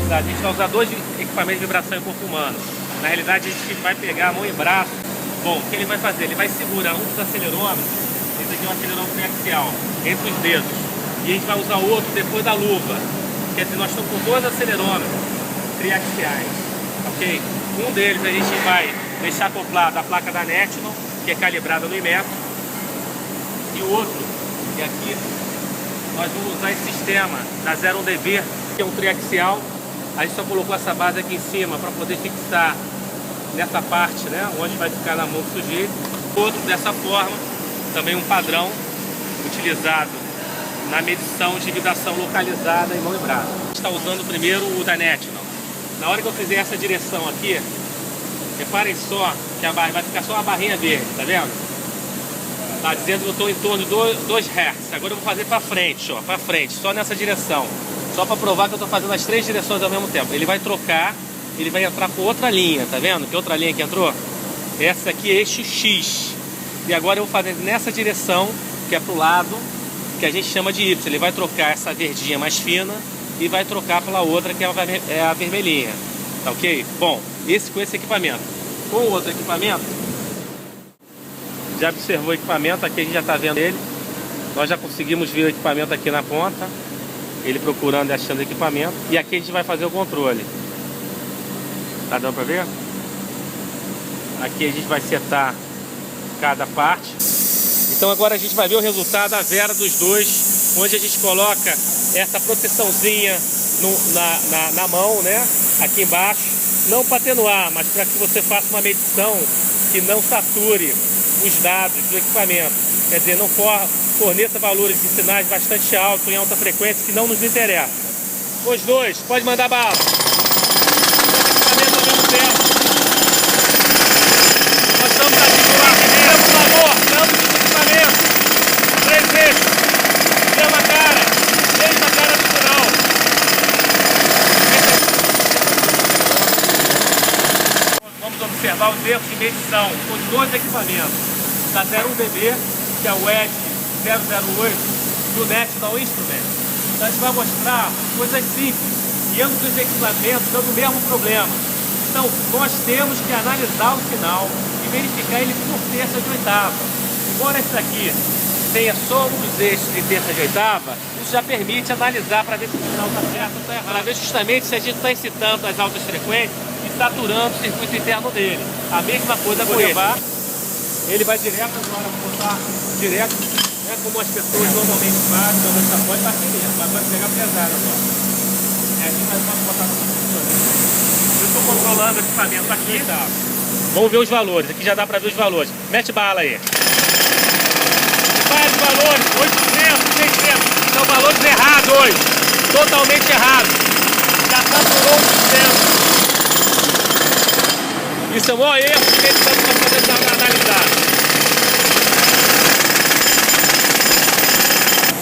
A gente vai usar dois equipamentos de vibração em corpo humano. Na realidade, a gente vai pegar a mão e braço. Bom, o que ele vai fazer? Ele vai segurar um dos acelerômetros, esse aqui é um acelerômetro triaxial, entre os dedos. E a gente vai usar o outro depois da luva. Quer dizer, nós estamos com dois acelerômetros triaxiais, ok? Um deles a gente vai deixar acoplado a placa da Netcon, que é calibrada no Inmetro. E o outro, que aqui, nós vamos usar esse sistema da 01DV, que é um triaxial. A gente só colocou essa base aqui em cima para poder fixar nessa parte, né, onde vai ficar na mão do sujeito. Outro dessa forma, também um padrão utilizado na medição de vibração localizada em mão e braço. A gente está usando primeiro o da Netcon. Na hora que eu fizer essa direção aqui, reparem só que a barra vai ficar só uma barrinha verde, tá vendo? Tá dizendo que eu estou em torno de 2 Hz. Agora eu vou fazer para frente, ó, para frente, só nessa direção. Só para provar que eu estou fazendo as 3 direções ao mesmo tempo. Ele vai trocar, ele vai entrar por outra linha, tá vendo? Que outra linha que entrou? Essa aqui é eixo X. E agora eu vou fazer nessa direção, que é pro lado, que a gente chama de Y. Ele vai trocar essa verdinha mais fina e vai trocar pela outra, que é a vermelhinha. Tá ok? Bom, com esse equipamento. Com o outro equipamento, já observou o equipamento, aqui a gente já está vendo ele. Nós já conseguimos ver o equipamento aqui na ponta. Ele procurando e achando o equipamento. E aqui a gente vai fazer o controle. Tá dando pra ver? Aqui a gente vai setar cada parte. Então agora a gente vai ver o resultado da Vera dos dois, onde a gente coloca essa proteçãozinha na mão, né? Aqui embaixo. Não para atenuar, mas para que você faça uma medição que não sature os dados do equipamento. Quer dizer, não forneça valores de sinais bastante altos, em alta frequência, que não nos interessa. Os dois, pode mandar bala. Equipamento ao mesmo tempo. Nós estamos aqui no ar primeiro, por favor, ambos os equipamentos. 3 vezes. Mesma cara no final. Vamos observar os erros de medição com os dois equipamentos. Da 01DV, que é o ED 008 do National Instrument. Então a gente vai mostrar coisas simples e ambos os equipamentos dando o mesmo problema. Então nós temos que analisar o sinal e verificar ele por terça de oitava. Embora esse aqui tenha só um dos eixos de terça de oitava, isso já permite analisar para ver se o sinal está certo ou está errado. Para ver justamente se a gente está excitando as altas frequências e saturando o circuito interno dele. A mesma coisa com ele. Ele vai direto agora, vou botar direto, né, como as pessoas normalmente fazem, então você pode bater mesmo, mas vai pegar pesado agora. Aqui mais uma botar no computador. Eu estou controlando o equipamento aqui, tá? Vamos ver os valores, aqui já dá para ver os valores. Mete bala aí. Vários valores, 800, 600, são valores errados hoje, totalmente errados. Já saturou o sistema. Isso é o maior erro que eles estão fazendo analisar.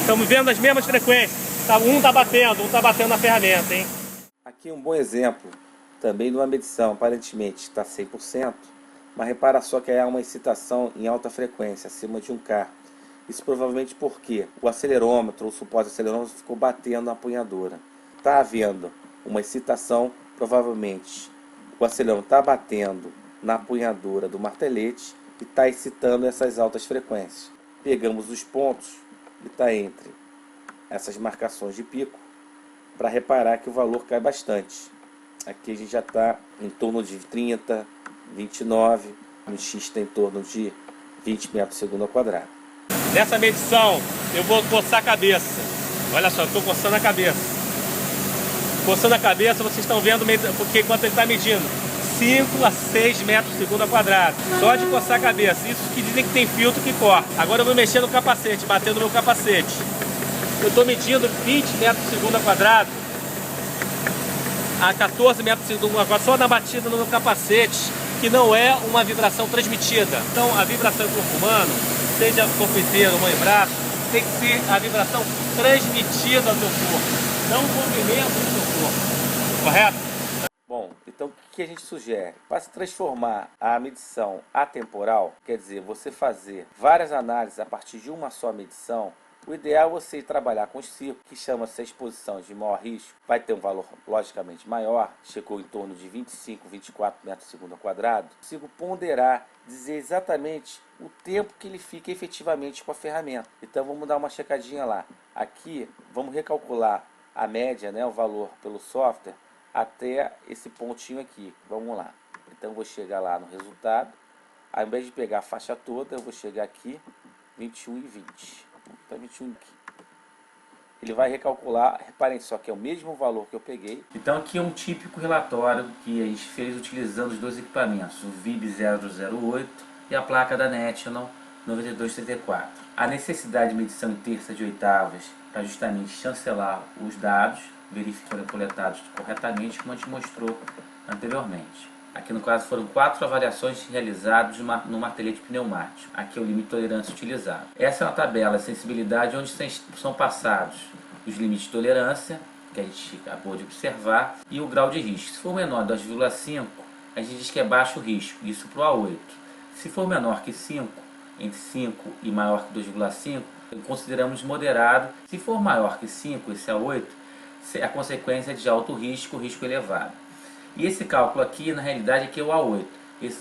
Estamos vendo as mesmas frequências. Um está batendo na ferramenta, hein? Aqui um bom exemplo, também de uma medição, aparentemente está 100%, mas repara só que há uma excitação em alta frequência, acima de 1K. Isso provavelmente porque o acelerômetro, o suporte acelerômetro ficou batendo na apunhadora. Está havendo uma excitação, provavelmente o acelerômetro está batendo na apunhadura do martelete e está excitando essas altas frequências. Pegamos os pontos que está entre essas marcações de pico para reparar que o valor cai bastante. Aqui a gente já está em torno de 30, 29, o X está em torno de 20 metros por segundo ao quadrado. Nessa medição, eu vou coçar a cabeça. Olha só, eu estou coçando a cabeça. Coçando a cabeça, vocês estão vendo porque quanto ele está medindo. 5 a 6 metros por segundo ao quadrado. Só de coçar a cabeça. Isso que dizem que tem filtro que corta. Agora eu vou mexer no capacete, batendo no meu capacete. Eu estou medindo 20 metros por segundo ao quadrado a 14 metros por segundo ao quadrado, só na batida no meu capacete, que não é uma vibração transmitida. Então a vibração do corpo humano, seja corpo inteiro, mão e braço, tem que ser a vibração transmitida ao teu corpo, não o movimento do teu corpo. Correto? Bom, então o que a gente sugere? Para se transformar a medição atemporal, quer dizer, você fazer várias análises a partir de uma só medição, o ideal é você trabalhar com os ciclos, que chama-se a exposição de maior risco, vai ter um valor logicamente maior, chegou em torno de 25, 24 metros por segundo ao quadrado. Consigo ponderar, dizer exatamente o tempo que ele fica efetivamente com a ferramenta. Então vamos dar uma checadinha lá. Aqui vamos recalcular a média, né, o valor pelo software, até esse pontinho aqui. Vamos lá. Então eu vou chegar lá no resultado. Ao invés de pegar a faixa toda, eu vou chegar aqui 21 e 20. Então 21 aqui. Ele vai recalcular, reparem só que é o mesmo valor que eu peguei. Então aqui é um típico relatório que a gente fez utilizando os dois equipamentos, o VIB 008 e a placa da National 9234. A necessidade de medição em terças de oitavas para justamente chancelar os dados, verificar que foram coletados corretamente, como a gente mostrou anteriormente. Aqui no caso foram 4 avaliações realizadas no martelete pneumático. Aqui é o limite de tolerância utilizado. Essa é uma tabela de sensibilidade onde são passados os limites de tolerância, que a gente acabou de observar, e o grau de risco. Se for menor de 2,5, a gente diz que é baixo risco, isso para o A8. Se for menor que 5, entre 5 e maior que 2,5, consideramos moderado. Se for maior que 5, esse A8, a consequência é de alto risco, risco elevado. E esse cálculo aqui, na realidade, aqui é o A8.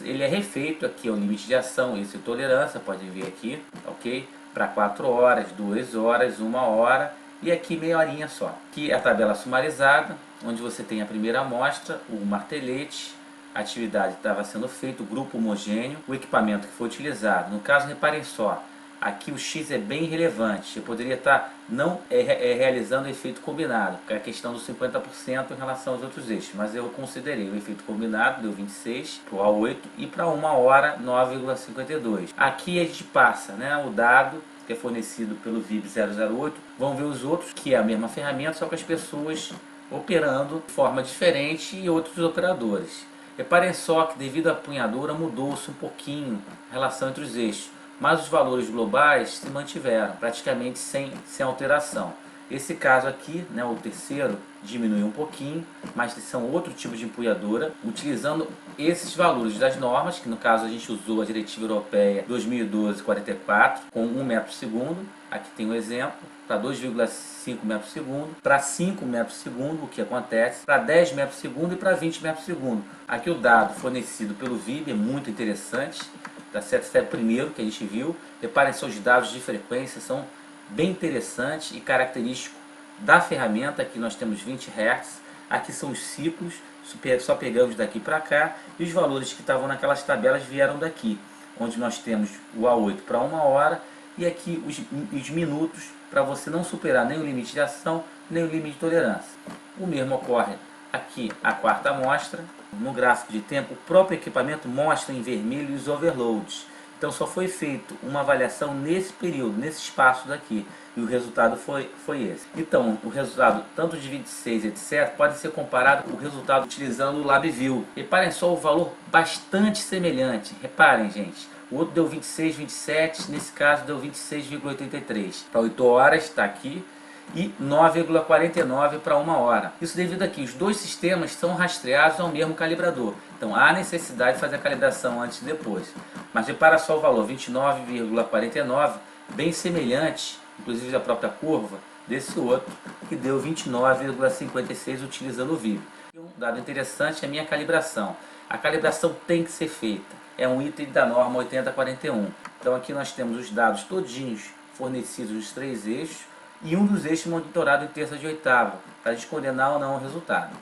Ele é refeito, aqui é o limite de ação, esse é tolerância, podem ver aqui, ok? Para 4 horas, 2 horas, 1 hora e aqui meia horinha só. Aqui é a tabela sumarizada, onde você tem a primeira amostra, o martelete, a atividade estava sendo feita, o grupo homogêneo, o equipamento que foi utilizado. No caso, reparem só, aqui o X é bem relevante, eu poderia estar não realizando o efeito combinado, que é a questão dos 50% em relação aos outros eixos, mas eu considerei o efeito combinado, deu 26 para o A8 e para 1 hora 9,52. Aqui a gente passa, né, o dado que é fornecido pelo VIB 008, vão ver os outros, que é a mesma ferramenta, só que as pessoas operando de forma diferente e outros operadores. Reparem só que devido à empunhadura mudou-se um pouquinho a relação entre os eixos, mas os valores globais se mantiveram praticamente sem alteração. Esse caso aqui, né, o terceiro, diminuiu um pouquinho, mas são outro tipo de empunhadura, utilizando esses valores das normas, que no caso a gente usou a Diretiva Europeia 2012-44, com 1 metro por segundo, aqui tem um exemplo, para 2,5 metros por segundo, para 5 metros por segundo, o que acontece, para 10 metros por segundo e para 20 metros por segundo. Aqui o dado fornecido pelo VIB é muito interessante, tá certo? Esse é o primeiro que a gente viu. Reparem só, os dados de frequência são bem interessantes e característicos da ferramenta. Aqui nós temos 20 Hz, aqui são os ciclos, só pegamos daqui para cá, e os valores que estavam naquelas tabelas vieram daqui, onde nós temos o A8 para 1 hora, e aqui os minutos, para você não superar nem o limite de ação, nem o limite de tolerância. O mesmo ocorre aqui, a quarta amostra. No gráfico de tempo, o próprio equipamento mostra em vermelho os overloads. Então só foi feito uma avaliação nesse período, nesse espaço daqui, e o resultado foi esse. Então o resultado tanto de 26 etc pode ser comparado com o resultado utilizando o LabVIEW. Reparem só o valor bastante semelhante. Reparem, gente, o outro deu 26, 27, nesse caso deu 26,83. Para 8 horas está aqui, e 9,49 para 1 hora. Isso devido a que os dois sistemas são rastreados ao mesmo calibrador. Então há necessidade de fazer a calibração antes e depois. Mas repara só o valor, 29,49, bem semelhante, inclusive a própria curva, desse outro, que deu 29,56 utilizando o VIB. E um dado interessante é a minha calibração. A calibração tem que ser feita. É um item da norma 8041. Então aqui nós temos os dados todinhos fornecidos nos 3 eixos, e um dos eixos monitorado em terça de oitava, para a gente condenar ou não o resultado.